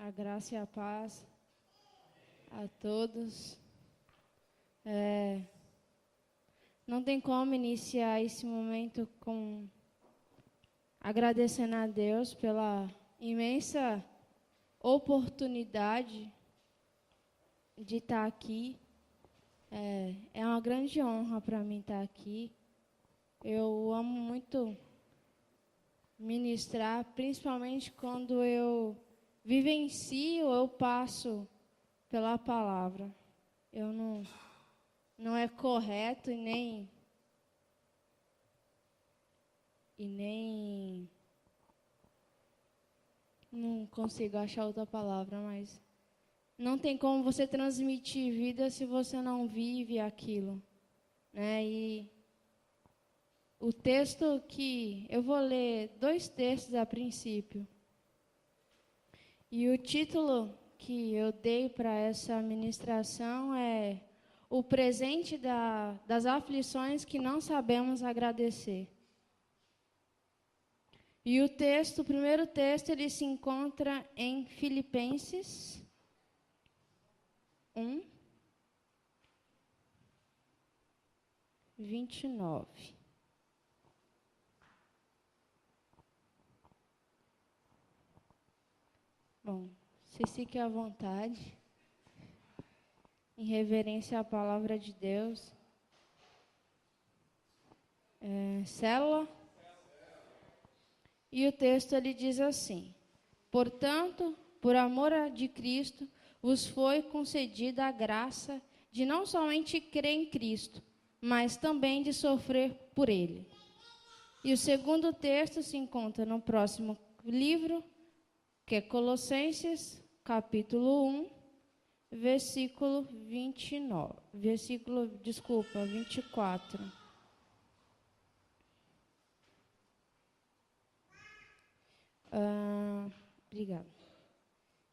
A graça e a paz a todos. Não tem como iniciar esse momento com agradecendo a Deus pela imensa oportunidade de estar aqui. É uma grande honra para mim estar aqui. Eu amo muito ministrar, principalmente quando eu vivencio, eu passo pela palavra. Eu não é correto e nem não consigo achar outra palavra, mas não tem como você transmitir vida se você não vive aquilo, né? E o texto que eu vou ler 2 textos a princípio. E o título que eu dei para essa ministração é O presente das aflições que não sabemos agradecer. E o primeiro texto, ele se encontra em Filipenses 1, 29. Bom, vocês fiquem à vontade, em reverência à palavra de Deus. Célula? E o texto ele diz assim: Portanto, por amor de Cristo, vos foi concedida a graça de não somente crer em Cristo, mas também de sofrer por Ele. E o segundo texto se encontra no próximo livro, que é Colossenses, capítulo 1, versículo 24. Obrigada.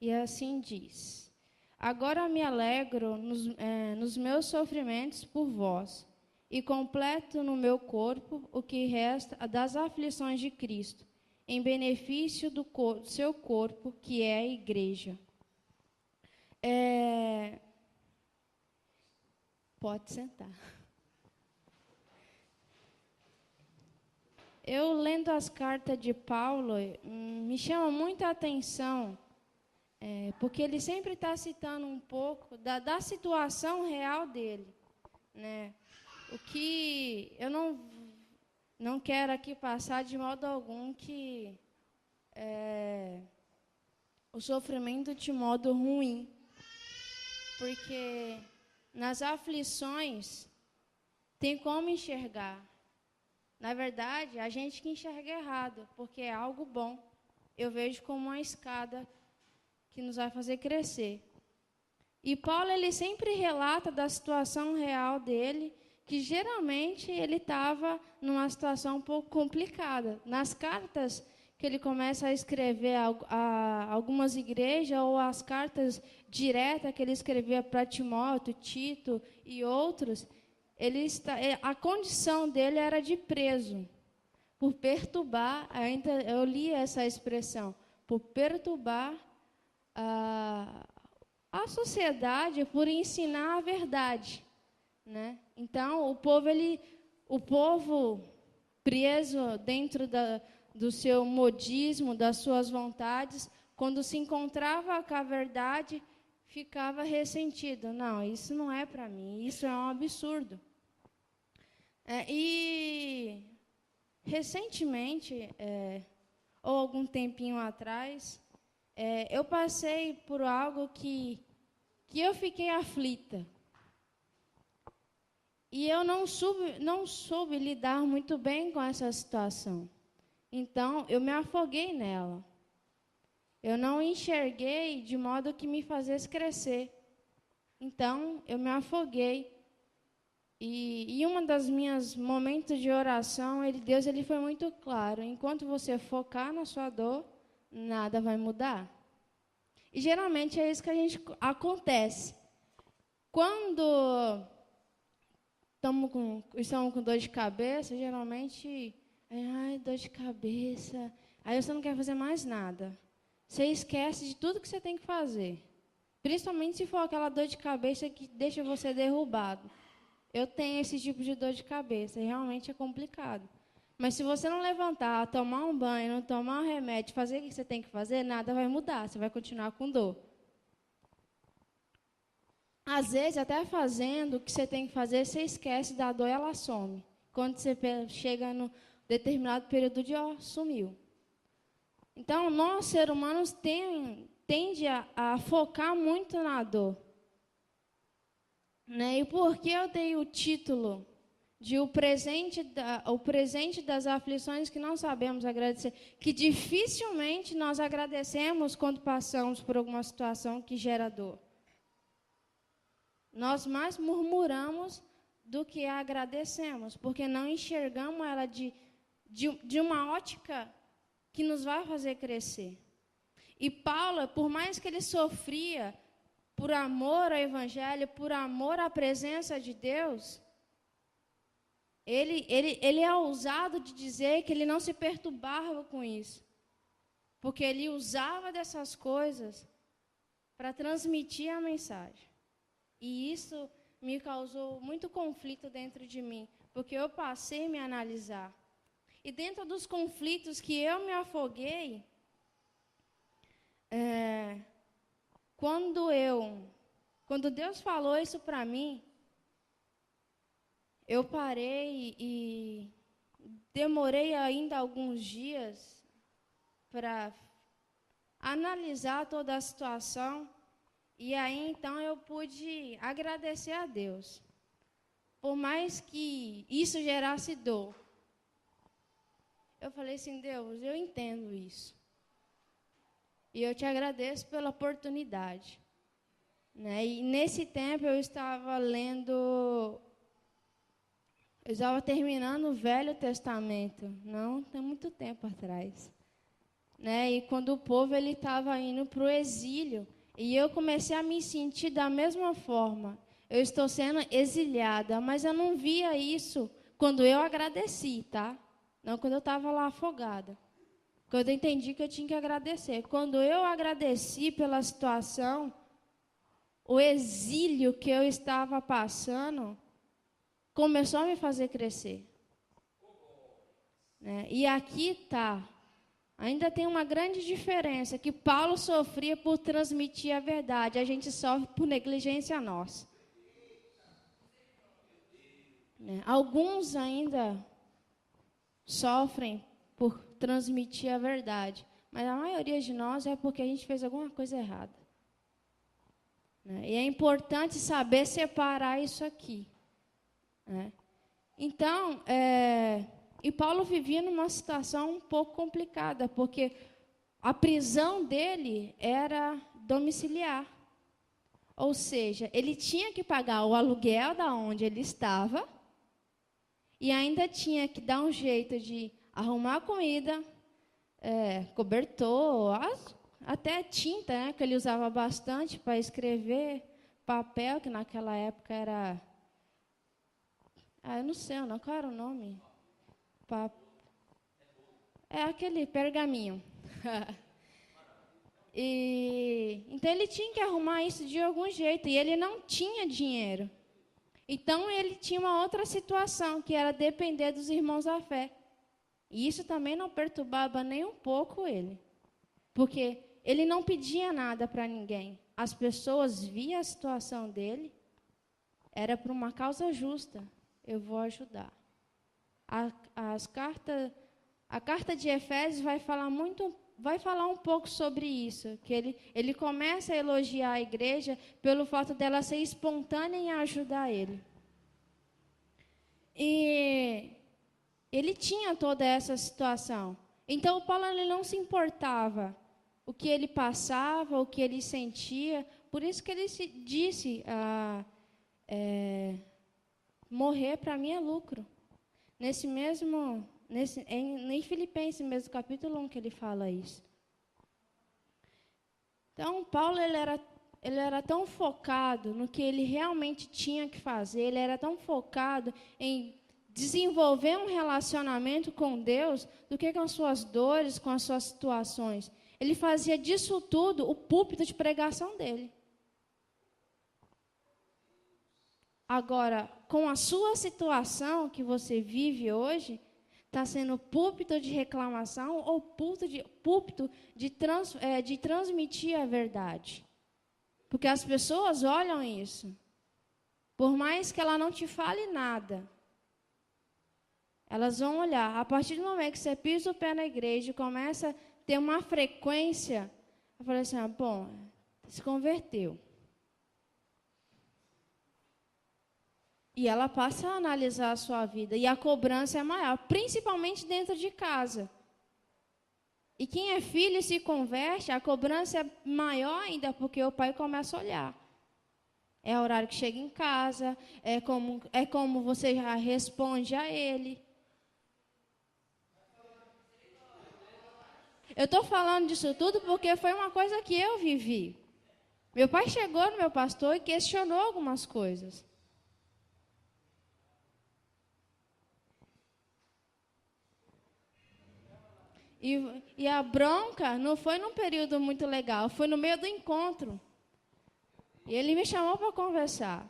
E assim diz: Agora me alegro nos meus sofrimentos por vós, e completo no meu corpo o que resta das aflições de Cristo, em benefício do seu corpo, que é a igreja. Pode sentar. Eu, lendo as cartas de Paulo, me chama muita atenção, porque ele sempre está citando um pouco da situação real dele, né? O que eu não quero aqui passar de modo algum que o sofrimento de modo ruim, porque nas aflições tem como enxergar. Na verdade, a gente que enxerga errado, porque é algo bom. Eu vejo como uma escada que nos vai fazer crescer. E Paulo, ele sempre relata da situação real dele, que geralmente ele estava numa situação um pouco complicada. Nas cartas que ele começa a escrever a algumas igrejas, ou as cartas diretas que ele escrevia para Timóteo, Tito e outros, a condição dele era de preso, por perturbar, ainda eu li essa expressão, por perturbar a sociedade, por ensinar a verdade, né? Então, o povo preso dentro do seu modismo, das suas vontades, quando se encontrava com a verdade, ficava ressentido. Não, isso não é para mim, isso é um absurdo. E recentemente, ou algum tempinho atrás, eu passei por algo que eu fiquei aflita. E eu não soube lidar muito bem com essa situação. Então, eu me afoguei nela. Eu não enxerguei de modo que me fizesse crescer. Então, eu me afoguei. E uma das minhas momentos de oração, Deus ele foi muito claro. Enquanto você focar na sua dor, nada vai mudar. E geralmente é isso que acontece. Quando estamos com dor de cabeça, geralmente, dor de cabeça. Aí você não quer fazer mais nada. você esquece de tudo que você tem que fazer. Principalmente se for aquela dor de cabeça que deixa você derrubado. Eu tenho esse tipo de dor de cabeça, e realmente é complicado. Mas se você não levantar, tomar um banho, não tomar um remédio, fazer o que você tem que fazer, nada vai mudar, você vai continuar com dor. Às vezes, até fazendo o que você tem que fazer, você esquece da dor e ela some. Quando você chega no determinado período de sumiu. Então, nós, seres humanos, tende a focar muito na dor. Né? E por que eu dei o título de o presente das aflições que não sabemos agradecer? Que dificilmente nós agradecemos quando passamos por alguma situação que gera dor. Nós mais murmuramos do que agradecemos, porque não enxergamos ela de uma ótica que nos vai fazer crescer. E Paulo, por mais que ele sofria por amor ao Evangelho, por amor à presença de Deus, ele é ousado de dizer que ele não se perturbava com isso, porque ele usava dessas coisas para transmitir a mensagem. E isso me causou muito conflito dentro de mim, porque eu passei a me analisar. E dentro dos conflitos que eu me afoguei, quando Deus falou isso para mim, eu parei e demorei ainda alguns dias para analisar toda a situação. E aí, então, eu pude agradecer a Deus. Por mais que isso gerasse dor. Eu falei assim, Deus, eu entendo isso. E eu te agradeço pela oportunidade. Né? E nesse tempo eu estava terminando o Velho Testamento. Não, tem muito tempo atrás. Né? E quando o povo estava indo para o exílio, e eu comecei a me sentir da mesma forma. Eu estou sendo exiliada, mas eu não via isso quando eu agradeci, tá? Não quando eu estava lá afogada. Quando eu entendi que eu tinha que agradecer. Quando eu agradeci pela situação, o exílio que eu estava passando começou a me fazer crescer. Né? E aqui está. Ainda tem uma grande diferença, que Paulo sofria por transmitir a verdade, a gente sofre por negligência nossa. Né? Alguns ainda sofrem por transmitir a verdade, mas a maioria de nós é porque a gente fez alguma coisa errada. Né? E é importante saber separar isso aqui. Né? Então, e Paulo vivia numa situação um pouco complicada, porque a prisão dele era domiciliar. Ou seja, ele tinha que pagar o aluguel da onde ele estava e ainda tinha que dar um jeito de arrumar comida, cobertor, até tinta, né, que ele usava bastante para escrever, papel, que naquela época era... eu não sei, não, qual era o nome? É aquele pergaminho. Então, ele tinha que arrumar isso de algum jeito, e ele não tinha dinheiro. Então, ele tinha uma outra situação, que era depender dos irmãos da fé. E isso também não perturbava nem um pouco ele. Porque ele não pedia nada para ninguém. As pessoas viam a situação dele, era por uma causa justa. Eu vou ajudar. A carta de Efésios vai falar um pouco sobre isso, que ele começa a elogiar a igreja pelo fato dela ser espontânea em ajudar ele. E ele tinha toda essa situação. Então, o Paulo ele não se importava o que ele passava, o que ele sentia. Por isso que ele disse, morrer para mim é lucro. Em Filipenses, mesmo capítulo 1, que ele fala isso. Então, Paulo ele era tão focado no que ele realmente tinha que fazer, ele era tão focado em desenvolver um relacionamento com Deus do que com as suas dores, com as suas situações. Ele fazia disso tudo o púlpito de pregação dele. Agora, com a sua situação que você vive hoje, está sendo púlpito de reclamação ou púlpito de transmitir a verdade. Porque as pessoas olham isso. Por mais que ela não te fale nada, elas vão olhar. A partir do momento que você pisa o pé na igreja e começa a ter uma frequência, eu falei assim, bom, se converteu. E ela passa a analisar a sua vida. E a cobrança é maior, principalmente dentro de casa. E quem é filho e se converte, a cobrança é maior ainda, porque o pai começa a olhar. É o horário que chega em casa, é como você já responde a ele. Eu estou falando disso tudo porque foi uma coisa que eu vivi. Meu pai chegou no meu pastor e questionou algumas coisas. E a bronca não foi num período muito legal, foi no meio do encontro. E ele me chamou para conversar.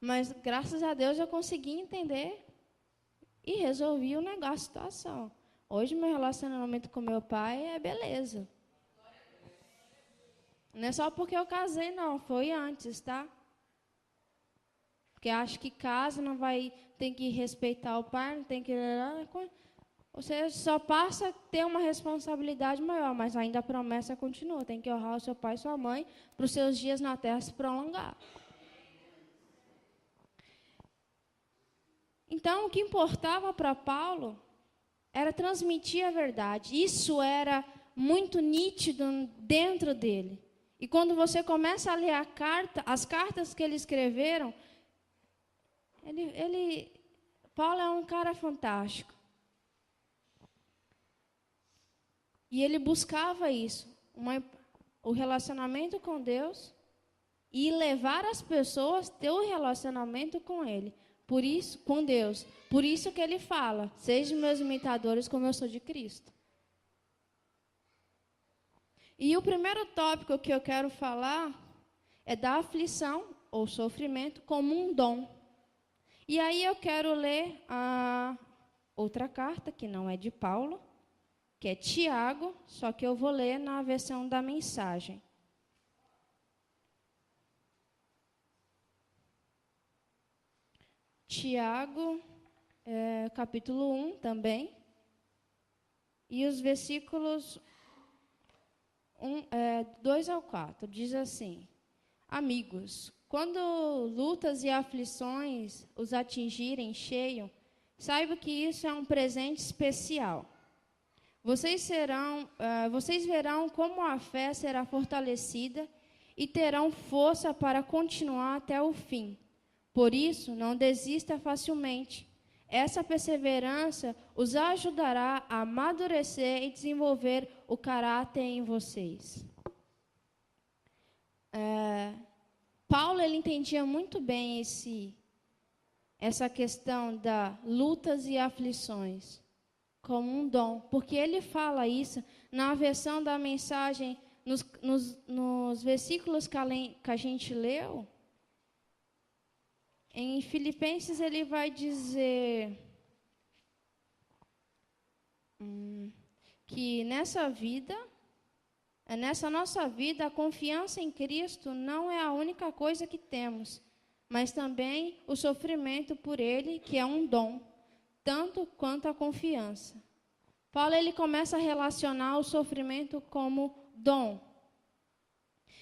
Mas, graças a Deus, eu consegui entender e resolvi o negócio, a situação. Hoje, meu relacionamento com meu pai é beleza. Não é só porque eu casei, não. Foi antes, tá? Porque acho que casa não vai... Tem que respeitar o pai, não tem que... Você só passa a ter uma responsabilidade maior, mas ainda a promessa continua. Tem que honrar o seu pai e sua mãe para os seus dias na terra se prolongar. Então, o que importava para Paulo era transmitir a verdade. Isso era muito nítido dentro dele. E quando você começa a ler as cartas que ele escreveram, Paulo é um cara fantástico. E ele buscava isso, o relacionamento com Deus e levar as pessoas a ter um relacionamento com Ele. Por isso, com Deus. Por isso que ele fala, sejam meus imitadores como eu sou de Cristo. E o primeiro tópico que eu quero falar é da aflição ou sofrimento como um dom. E aí eu quero ler a outra carta, que não é de Paulo, que é Tiago, só que eu vou ler na versão da mensagem. Tiago, capítulo 1 também, e os versículos 2 ao 4, diz assim: Amigos, quando lutas e aflições os atingirem cheio, saiba que isso é um presente especial. Vocês verão como a fé será fortalecida e terão força para continuar até o fim. Por isso, não desista facilmente. Essa perseverança os ajudará a amadurecer e desenvolver o caráter em vocês. Paulo ele entendia muito bem essa questão das lutas e aflições como um dom, porque ele fala isso na versão da mensagem, nos versículos que a gente leu. Em Filipenses ele vai dizer que nessa nossa vida, a confiança em Cristo não é a única coisa que temos, mas também o sofrimento por Ele, que é um dom, tanto quanto a confiança. Paulo ele começa a relacionar o sofrimento como dom.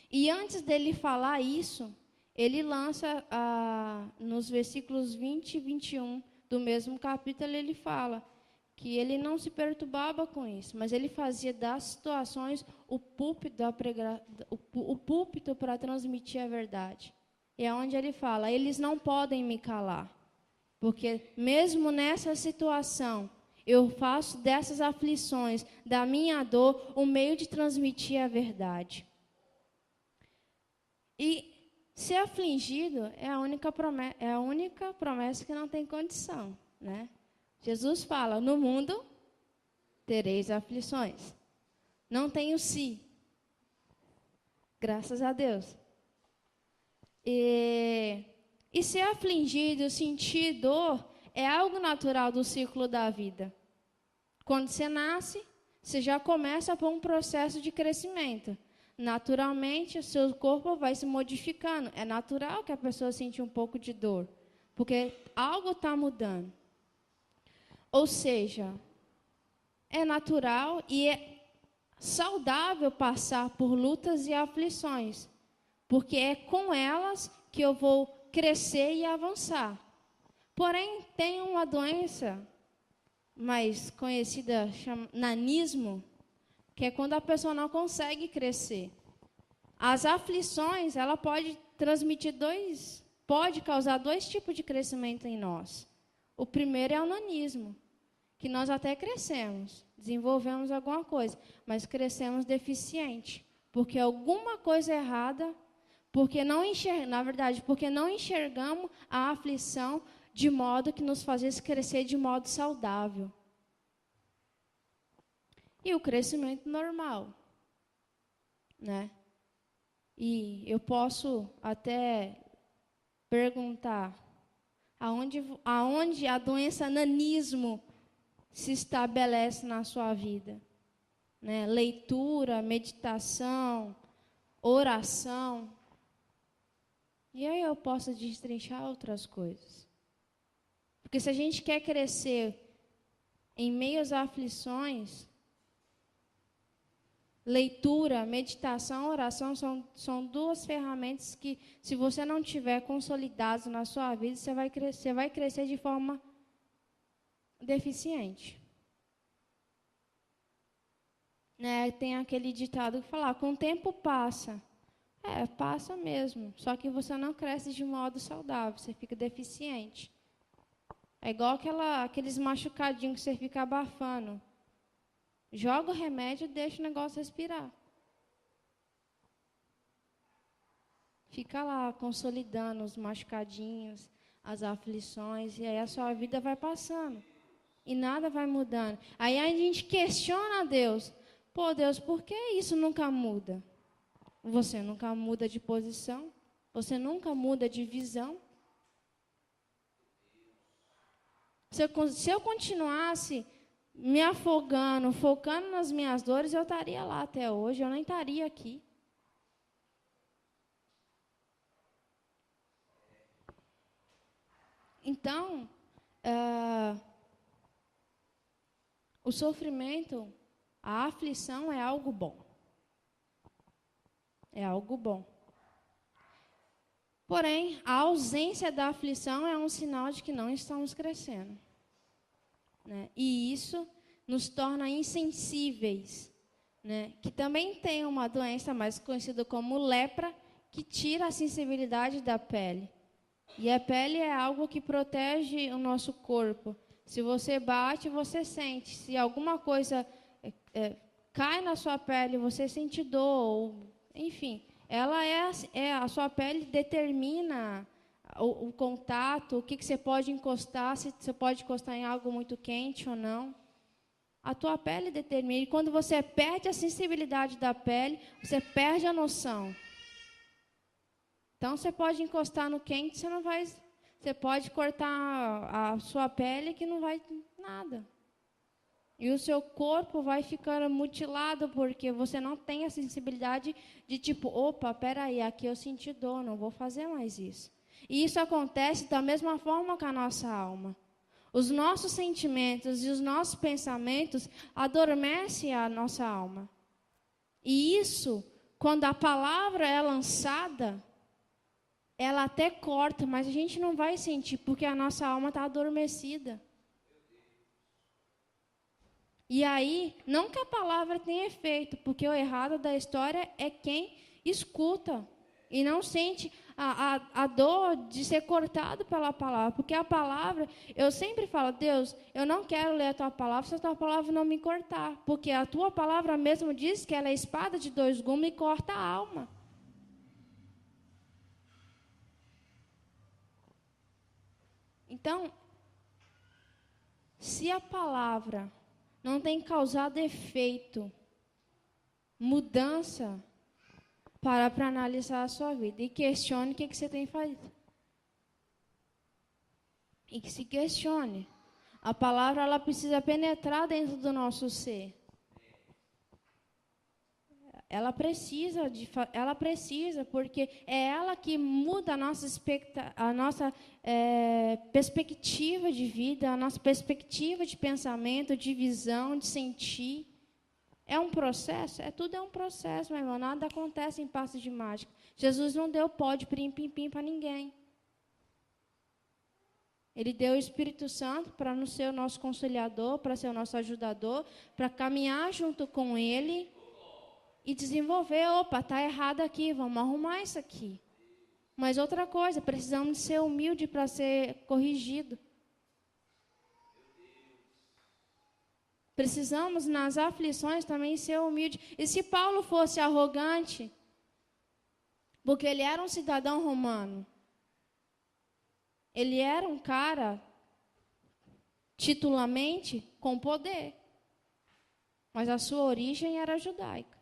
E antes dele falar isso, ele lança, nos versículos 20 e 21 do mesmo capítulo, ele fala que ele não se perturbava com isso, mas ele fazia das situações o púlpito para transmitir a verdade. E é onde ele fala, eles não podem me calar, porque mesmo nessa situação, eu faço dessas aflições, da minha dor, o meio de transmitir a verdade. E ser afligido é a única promessa que não tem condição, né? Jesus fala, no mundo tereis aflições. Não tem o se. Graças a Deus. E ser afligido, sentir dor, é algo natural do ciclo da vida. Quando você nasce, você já começa por um processo de crescimento. Naturalmente, o seu corpo vai se modificando. É natural que a pessoa sinta um pouco de dor, porque algo está mudando. Ou seja, é natural e é saudável passar por lutas e aflições, porque é com elas que eu vou crescer e avançar. Porém, tem uma doença mais conhecida, chama nanismo, que é quando a pessoa não consegue crescer. As aflições, ela pode causar dois tipos de crescimento em nós. O primeiro é o nanismo, que nós até crescemos, desenvolvemos alguma coisa, mas crescemos deficiente, porque alguma coisa errada, porque não enxergamos a aflição de modo que nos fazesse crescer de modo saudável. E o crescimento normal, né? E eu posso até perguntar, aonde a doença nanismo se estabelece na sua vida? Né? Leitura, meditação, oração. E aí eu posso destrinchar outras coisas. Porque se a gente quer crescer em meio às aflições, leitura, meditação, oração são duas ferramentas que, se você não tiver consolidadas na sua vida, você vai crescer de forma deficiente. Né? Tem aquele ditado que fala, com o tempo passa. Passa mesmo, só que você não cresce de modo saudável, você fica deficiente. É igual aqueles machucadinhos que você fica abafando. Joga o remédio e deixa o negócio respirar. Fica lá, consolidando os machucadinhos, as aflições, e aí a sua vida vai passando. E nada vai mudando. Aí a gente questiona a Deus. Pô, Deus, por que isso nunca muda? Você nunca muda de posição. Você nunca muda de visão. Se eu continuasse me afogando, focando nas minhas dores, eu estaria lá até hoje, eu nem estaria aqui. Então, o sofrimento, a aflição é algo bom. É algo bom. Porém, a ausência da aflição é um sinal de que não estamos crescendo. Né? E isso nos torna insensíveis. Né? Que também tem uma doença mais conhecida como lepra, que tira a sensibilidade da pele. E a pele é algo que protege o nosso corpo. Se você bate, você sente. Se alguma coisa cai na sua pele, você sente dor. Enfim, a sua pele determina o contato, o que você pode encostar, se você pode encostar em algo muito quente ou não. A tua pele determina. E quando você perde a sensibilidade da pele, você perde a noção. Então, você pode encostar no quente, você pode cortar a sua pele que não vai nada. E o seu corpo vai ficar mutilado porque você não tem a sensibilidade de tipo, opa, peraí, aqui eu senti dor, não vou fazer mais isso. E isso acontece da mesma forma com a nossa alma. Os nossos sentimentos e os nossos pensamentos adormecem a nossa alma. E isso, quando a palavra é lançada, ela até corta, mas a gente não vai sentir, porque a nossa alma está adormecida. E aí, não que a palavra tenha efeito, porque o errado da história é quem escuta e não sente a dor de ser cortado pela palavra. Porque a palavra, eu sempre falo, Deus, eu não quero ler a tua palavra se a tua palavra não me cortar. Porque a tua palavra mesmo diz que ela é espada de dois gumes e corta a alma. Então, se a palavra não tem causado efeito, mudança, para analisar a sua vida e questione o que você tem feito. E que se questione. A palavra ela precisa penetrar dentro do nosso ser. Ela precisa, porque é ela que muda a nossa perspectiva de vida, a nossa perspectiva de pensamento, de visão, de sentir. É um processo? Tudo é um processo, meu irmão. Nada acontece em passos de mágica. Jesus não deu pó de pim-pim-pim para ninguém. Ele deu o Espírito Santo para não ser o nosso conciliador, para ser o nosso ajudador, para caminhar junto com Ele e desenvolver. Opa, está errado aqui, vamos arrumar isso aqui. Mas outra coisa, precisamos ser humildes para ser corrigido. Precisamos, nas aflições, também ser humildes. E se Paulo fosse arrogante, porque ele era um cidadão romano, ele era um cara, titulamente, com poder. Mas a sua origem era judaica.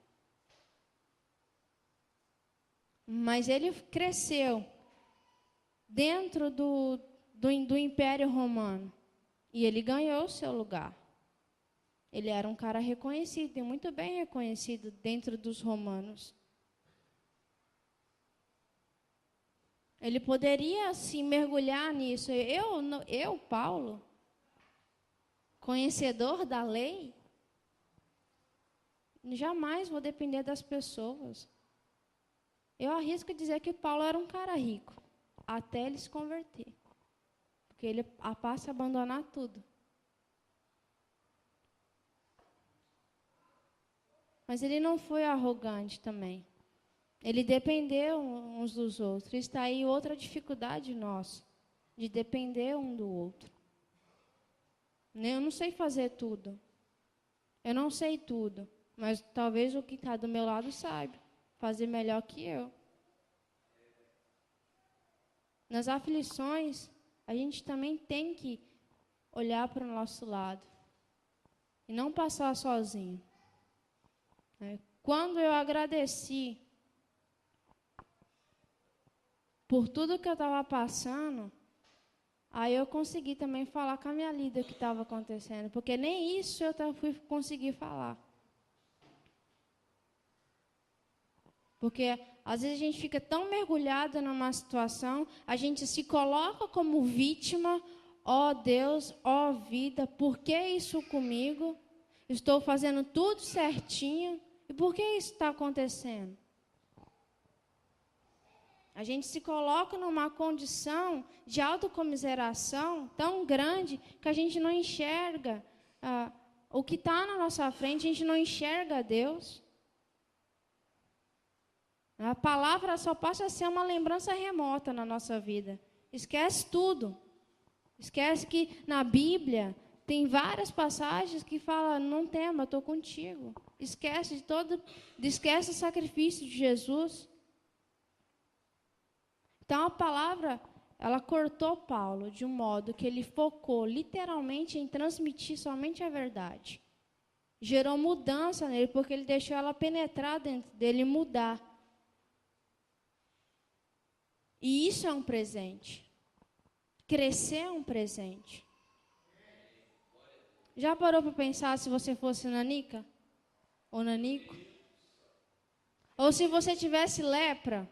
Mas ele cresceu dentro do Império Romano. E ele ganhou o seu lugar. Ele era um cara reconhecido, e muito bem reconhecido dentro dos romanos. Ele poderia se mergulhar nisso. Eu, Paulo, conhecedor da lei, jamais vou depender das pessoas. Eu arrisco dizer que Paulo era um cara rico, até ele se converter. Porque ele passa a abandonar tudo. Mas ele não foi arrogante também. Ele dependeu uns dos outros. Está aí outra dificuldade nossa, de depender um do outro. Eu não sei fazer tudo. Eu não sei tudo. Mas talvez o que está do meu lado saiba fazer melhor que eu. Nas aflições, a gente também tem que olhar para o nosso lado. E não passar sozinho. Quando eu agradeci por tudo que eu estava passando, aí eu consegui também falar com a minha líder o que estava acontecendo, porque nem isso eu fui conseguir falar. Porque às vezes a gente fica tão mergulhada numa situação, a gente se coloca como vítima, ó Deus, ó vida, por que isso comigo? Estou fazendo tudo certinho, e por que isso está acontecendo? A gente se coloca numa condição de autocomiseração tão grande que a gente não enxerga o que está na nossa frente, a gente não enxerga Deus. A palavra só passa a ser uma lembrança remota na nossa vida. Esquece tudo. Esquece que na Bíblia tem várias passagens que falam, não tema, eu estou contigo. Esquece esquece o sacrifício de Jesus. Então, a palavra, ela cortou Paulo de um modo que ele focou literalmente em transmitir somente a verdade. Gerou mudança nele, porque ele deixou ela penetrar dentro dele e mudar. E isso é um presente. Crescer é um presente. Já parou para pensar se você fosse nanica? Ou nanico? Ou se você tivesse lepra?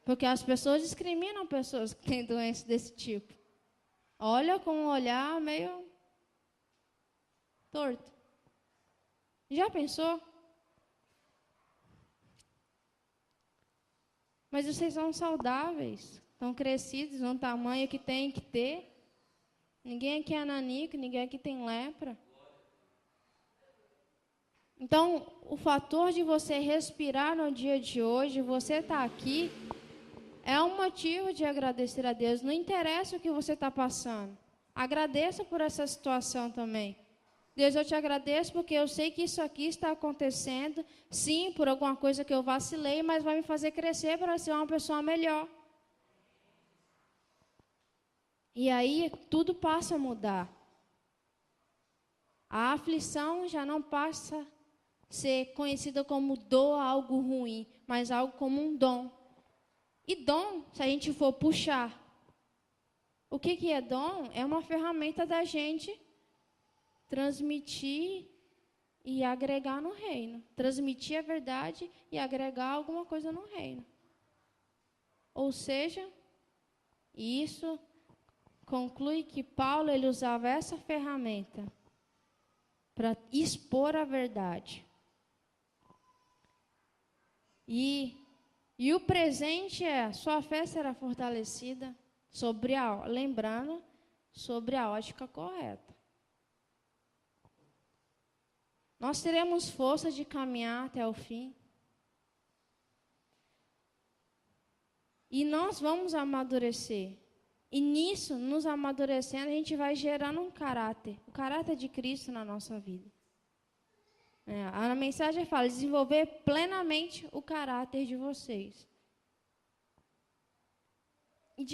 Porque as pessoas discriminam pessoas que têm doença desse tipo. Olha com um olhar meio torto. Já pensou? Mas vocês são saudáveis, estão crescidos no tamanho que tem que ter. Ninguém aqui é nanico, ninguém aqui tem lepra. Então, o fator de você respirar no dia de hoje, você estar aqui, é um motivo de agradecer a Deus. Não interessa o que você está passando. Agradeça por essa situação também. Deus, eu te agradeço porque eu sei que isso aqui está acontecendo, sim, por alguma coisa que eu vacilei, mas vai me fazer crescer para ser uma pessoa melhor. E aí, tudo passa a mudar. A aflição já não passa a ser conhecida como dor, algo ruim, mas algo como um dom. E dom, se a gente for puxar, o que é dom? É uma ferramenta da gente transmitir e agregar no reino. Transmitir a verdade e agregar alguma coisa no reino. Ou seja, isso conclui que Paulo ele usava essa ferramenta para expor a verdade. E o presente é, sua fé será fortalecida lembrando sobre a ótica correta. Nós teremos força de caminhar até o fim. E nós vamos amadurecer. E nisso, nos amadurecendo, a gente vai gerando um caráter, o caráter de Cristo na nossa vida. A mensagem fala, desenvolver plenamente o caráter de vocês. E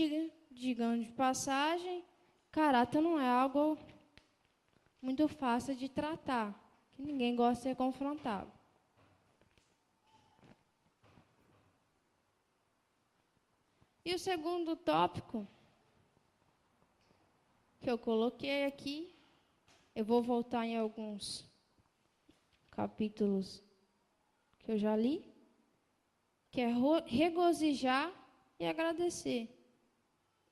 digamos de passagem, caráter não é algo muito fácil de tratar, que ninguém gosta de ser confrontado. E o segundo tópico que eu coloquei aqui, eu vou voltar em alguns capítulos que eu já li, que é regozijar e agradecer.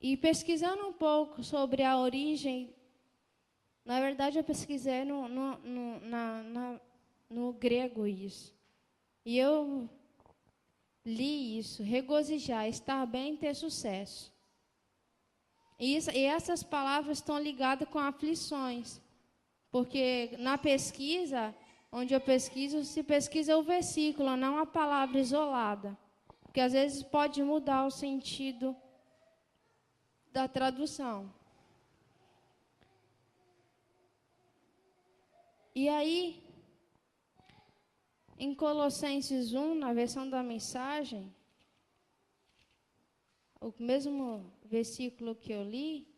E pesquisando um pouco sobre a origem, na verdade eu pesquisei no grego isso. E eu li isso, regozijar, estar bem, ter sucesso. E essas palavras estão ligadas com aflições. Porque na pesquisa, onde eu pesquiso, se pesquisa o versículo, não a palavra isolada. Porque às vezes pode mudar o sentido da tradução. E aí, em Colossenses 1, na versão da mensagem, o mesmo versículo que eu li,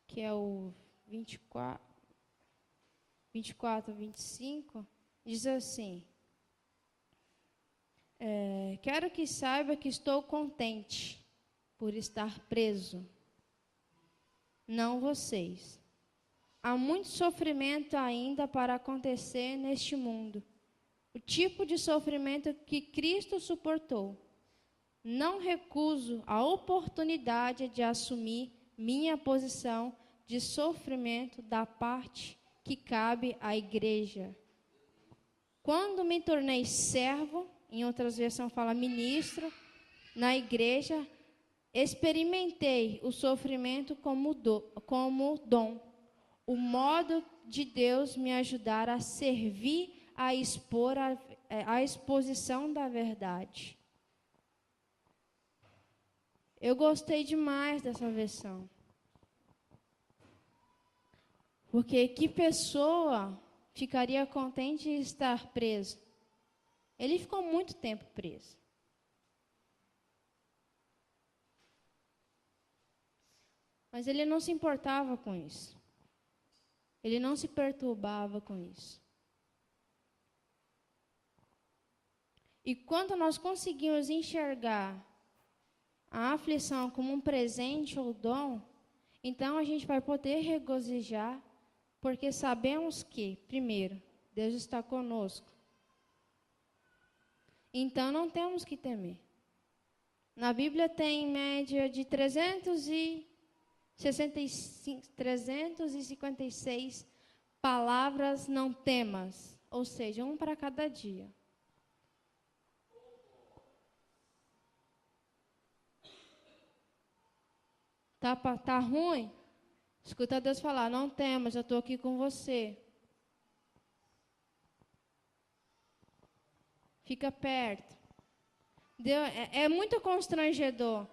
que é o 24, 25, diz assim: quero que saiba que estou contente por estar preso, não vocês. Há muito sofrimento ainda para acontecer neste mundo. O tipo de sofrimento que Cristo suportou. Não recuso a oportunidade de assumir minha posição de sofrimento da parte que cabe à igreja. Quando me tornei servo, em outras versões fala ministro, na igreja, experimentei o sofrimento como dom. O modo de Deus me ajudar a servir, a expor a exposição da verdade. Eu gostei demais dessa versão. Porque que pessoa ficaria contente de estar preso? Ele ficou muito tempo preso. Mas ele não se importava com isso. Ele não se perturbava com isso. E quando nós conseguimos enxergar a aflição como um presente ou dom, então a gente vai poder regozijar, porque sabemos que, primeiro, Deus está conosco. Então não temos que temer. Na Bíblia tem em média de 356 palavras não temas, ou seja, um para cada dia. Tá ruim? Escuta Deus falar, não temas, eu estou aqui com você. Fica perto. Deus, é muito constrangedor.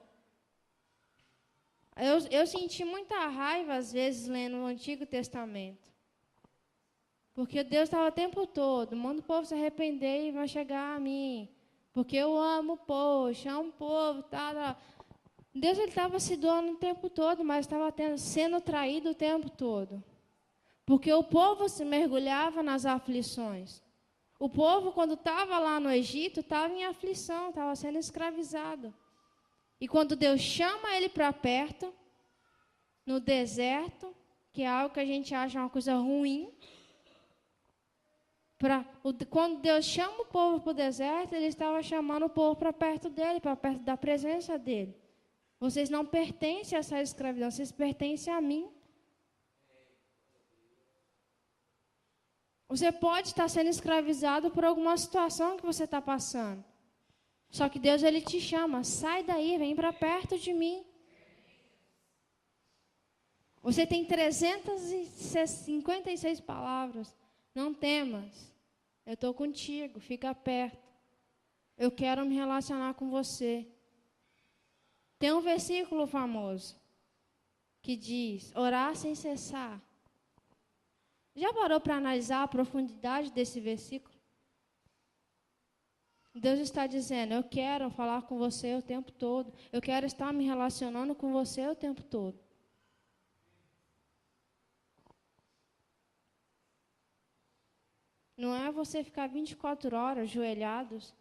Eu senti muita raiva, às vezes, lendo o Antigo Testamento. Porque Deus estava o tempo todo, manda o povo se arrepender e vai chegar a mim. Porque eu amo o povo, amo o povo, tá. Deus estava se doando o tempo todo, mas estava sendo traído o tempo todo. Porque o povo se mergulhava nas aflições. O povo, quando estava lá no Egito, estava em aflição, estava sendo escravizado. E quando Deus chama ele para perto, no deserto, que é algo que a gente acha uma coisa ruim, quando Deus chama o povo para o deserto, Ele estava chamando o povo para perto dEle, para perto da presença dEle. Vocês não pertencem a essa escravidão, vocês pertencem a mim. Você pode estar sendo escravizado por alguma situação que você está passando. Só que Deus, Ele te chama, sai daí, vem para perto de mim. Você tem 356 palavras. Não temas, eu estou contigo, fica perto. Eu quero me relacionar com você. Tem um versículo famoso que diz, orar sem cessar. Já parou para analisar a profundidade desse versículo? Deus está dizendo, eu quero falar com você o tempo todo. Eu quero estar me relacionando com você o tempo todo. Não é você ficar 24 horas ajoelhados.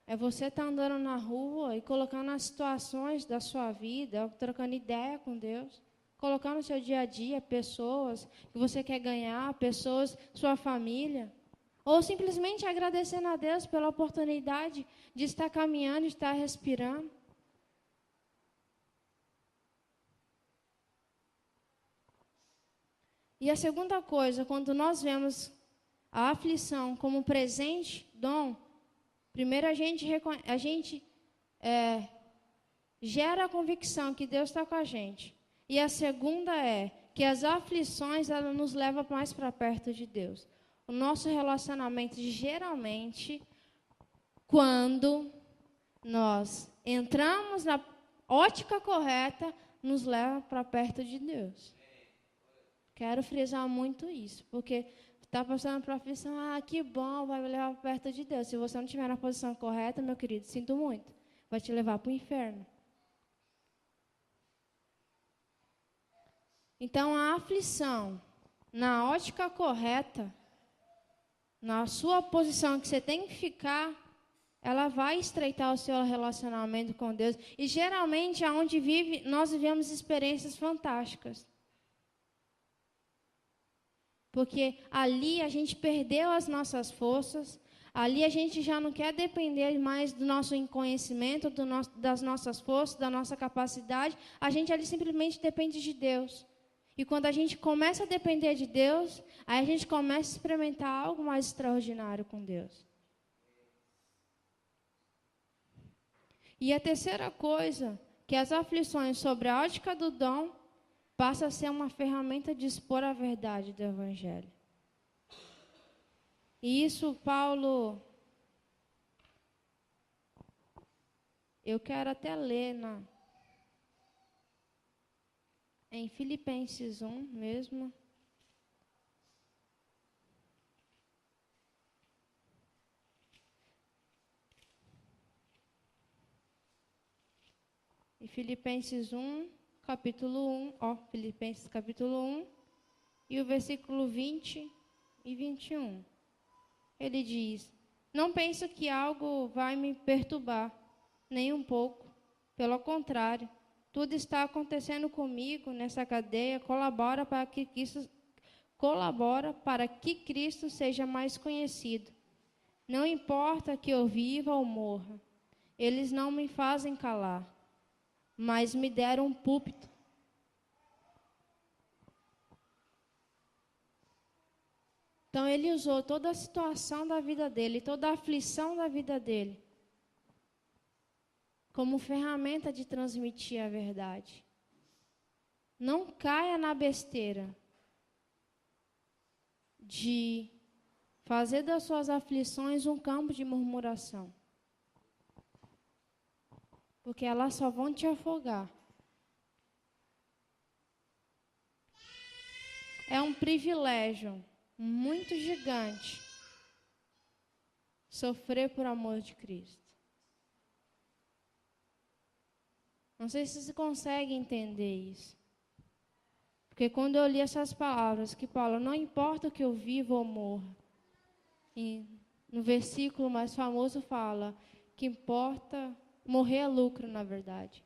É você estar andando na rua e colocando as situações da sua vida, trocando ideia com Deus. Colocando no seu dia a dia pessoas que você quer ganhar, pessoas, sua família. Ou simplesmente agradecendo a Deus pela oportunidade de estar caminhando, de estar respirando. E a segunda coisa, quando nós vemos a aflição como presente, dom, primeiro a gente gera a convicção que Deus está com a gente. E a segunda é que as aflições elas nos levam mais para perto de Deus. O nosso relacionamento, geralmente, quando nós entramos na ótica correta, nos leva para perto de Deus. Quero frisar muito isso, porque está passando por aflição, que bom, vai me levar para perto de Deus. Se você não estiver na posição correta, meu querido, sinto muito, vai te levar para o inferno. Então, a aflição, na ótica correta, na sua posição que você tem que ficar, ela vai estreitar o seu relacionamento com Deus. E, geralmente, aonde nós vivemos experiências fantásticas. Porque ali a gente perdeu as nossas forças, ali a gente já não quer depender mais do nosso conhecimento, das nossas forças, da nossa capacidade, a gente ali simplesmente depende de Deus. E quando a gente começa a depender de Deus, aí a gente começa a experimentar algo mais extraordinário com Deus. E a terceira coisa, que as aflições sobre a ótica do dom, passa a ser uma ferramenta de expor a verdade do Evangelho. E isso, Paulo, eu quero até ler em Filipenses 1 mesmo. Em Filipenses 1, capítulo 1, Filipenses capítulo 1, e o versículo 20 e 21. Ele diz, não penso que algo vai me perturbar, nem um pouco. Pelo contrário, tudo está acontecendo comigo nessa cadeia, colabora para que Cristo seja mais conhecido. Não importa que eu viva ou morra, eles não me fazem calar, mas me deram um púlpito. Então, ele usou toda a situação da vida dele, toda a aflição da vida dele, como ferramenta de transmitir a verdade. Não caia na besteira de fazer das suas aflições um campo de murmuração. Porque elas só vão te afogar. É um privilégio muito gigante sofrer por amor de Cristo. Não sei se você consegue entender isso. Porque quando eu li essas palavras, que Paulo, não importa o que eu viva ou morra, e no versículo mais famoso fala que importa, morrer é lucro, na verdade.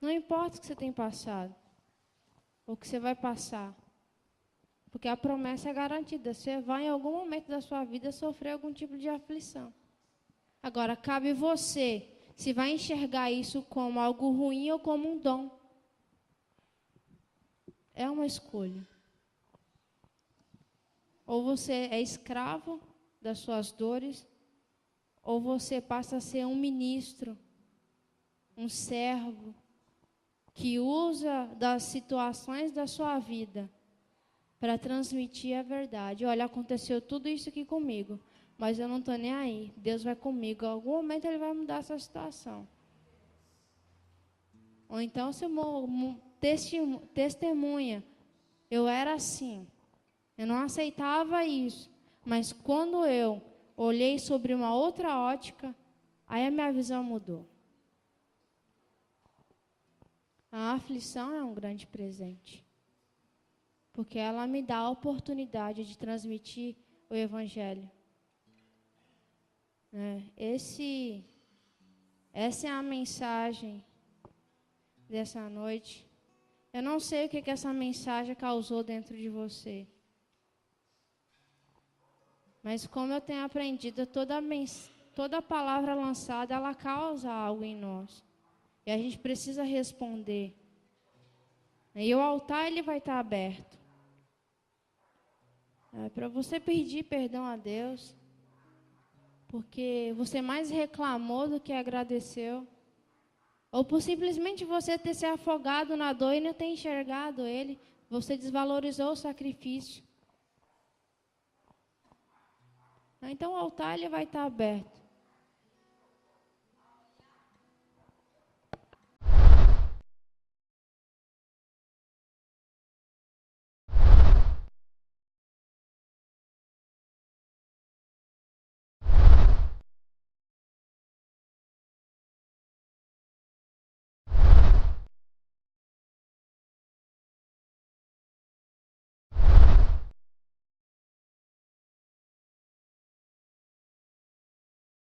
Não importa o que você tem passado, ou o que você vai passar, porque a promessa é garantida. Você vai, em algum momento da sua vida, sofrer algum tipo de aflição. Agora, cabe você se vai enxergar isso como algo ruim ou como um dom. É uma escolha. Ou você é escravo das suas dores, ou você passa a ser um ministro, um servo, que usa das situações da sua vida para transmitir a verdade. Olha, aconteceu tudo isso aqui comigo, mas eu não estou nem aí. Deus vai comigo. Em algum momento Ele vai mudar essa situação. Ou então você testemunha. Eu era assim. Eu não aceitava isso. Mas quando eu olhei sobre uma outra ótica, aí a minha visão mudou. A aflição é um grande presente. Porque ela me dá a oportunidade de transmitir o Evangelho. Essa é a mensagem dessa noite. Eu não sei o que essa mensagem causou dentro de você. Mas como eu tenho aprendido, toda palavra lançada, ela causa algo em nós. E a gente precisa responder. E o altar, ele vai estar aberto. Para você pedir perdão a Deus. Porque você mais reclamou do que agradeceu. Ou por simplesmente você ter se afogado na dor e não ter enxergado Ele. Você desvalorizou o sacrifício. Então o altar ele vai estar aberto.